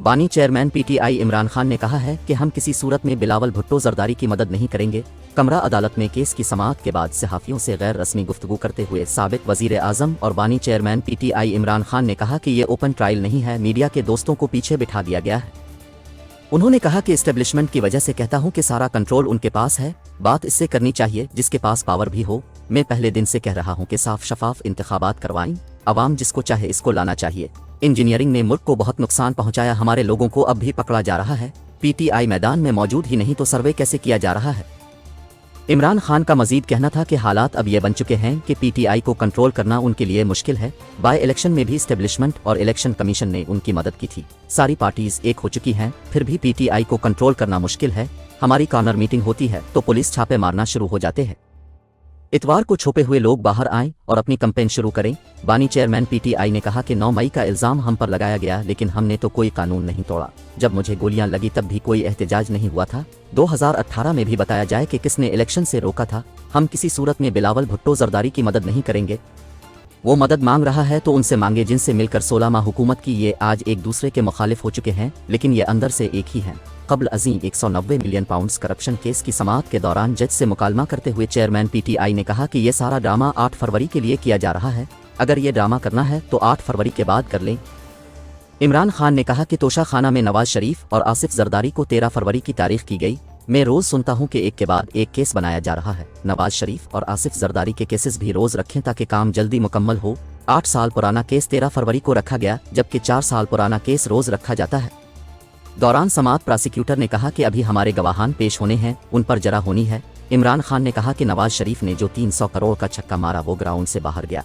बानी chairman PTI Imran Khan ने कहा है कि हम किसी सूरत में बिलावल भुट्टो जरदारी की मदद नहीं करेंगे। कमरा अदालत में केस की समाअत के बाद सहाफ़ियों से गैर रस्मी गुफ्तगू करते हुए साबिक वज़ीर आज़म और बानी चेयरमैन पीटीआई इमरान खान ने कहा कि ये ओपन ट्रायल नहीं है, मीडिया के दोस्तों को पीछे बिठा दिया गया है। उन्होंने कहा कि इस्टेब्लिशमेंट की वजह से कहता हूं कि सारा कंट्रोल उनके पास है, बात इससे करनी चाहिए जिसके पास पावर भी हो। मैं पहले दिन से कह रहा हूं कि साफ शफाफ इंतखाबात करवाएं, अवाम जिसको चाहे इसको लाना चाहिए। इंजीनियरिंग ने मुल्क को बहुत नुकसान पहुंचाया, हमारे लोगों को अब भी पकड़ा जा रहा है। पीटीआई मैदान में मौजूद ही नहीं तो सर्वे कैसे किया जा रहा है। इमरान खान का मजीद कहना था कि हालात अब ये बन चुके हैं कि पीटीआई को कंट्रोल करना उनके लिए मुश्किल है। बाय इलेक्शन में भी इस्टेब्लिशमेंट और इलेक्शन कमीशन ने उनकी मदद की थी। सारी पार्टीज एक हो चुकी हैं, फिर भी पीटीआई को कंट्रोल करना मुश्किल है। हमारी कॉर्नर मीटिंग होती है तो पुलिस छापे मारना शुरू हो जाते हैं। इतवार को छुपे हुए लोग बाहर आएं और अपनी कैंपेन शुरू करें। बानी चेयरमैन पीटीआई ने कहा कि 9 मई का इल्ज़ाम हम पर लगाया गया, लेकिन हमने तो कोई कानून नहीं तोड़ा। जब मुझे गोलियां लगी तब भी कोई एहतजाज नहीं हुआ था। 2018 में भी बताया जाए कि किसने इलेक्शन से रोका था। हम किसी सूरत में बिलावल भुट्टो जरदारी की मदद नहीं करेंगे। वो मदद मांग रहा है तो उनसे मांगे जिनसे मिलकर 16 माह हुकूमत की। ये आज एक दूसरे के मुखालिफ हो चुके हैं, लेकिन ये अंदर से एक ही हैं। कबल अजीम 190 मिलियन पाउंड्स करप्शन केस की समाअत के दौरान जज से मुकालमा करते हुए चेयरमैन पीटीआई ने कहा कि ये सारा ड्रामा 8 फरवरी के लिए किया जा रहा है। अगर ये ड्रामा करना है तो 8 फरवरी के बाद कर लें। इमरान खान ने कहा कि तोशा खाना में नवाज शरीफ और आसिफ जरदारी को 13 फरवरी की तारीख की गई। मैं रोज सुनता हूं कि एक के बाद एक केस बनाया जा रहा है। नवाज शरीफ और आसिफ जरदारी के केसेस भी रोज रखें ताकि काम जल्दी मुकम्मल हो। 8 साल पुराना केस 13 फरवरी को रखा गया, जबकि 4 साल पुराना केस रोज रखा जाता है। दौरान समाअत प्रोसिक्यूटर ने कहा कि अभी हमारे गवाहान पेश होने हैं, उन पर जरा होनी है। इमरान खान ने कहा कि नवाज शरीफ ने जो 300 करोड़ का छक्का मारा वो ग्राउंड से बाहर गया।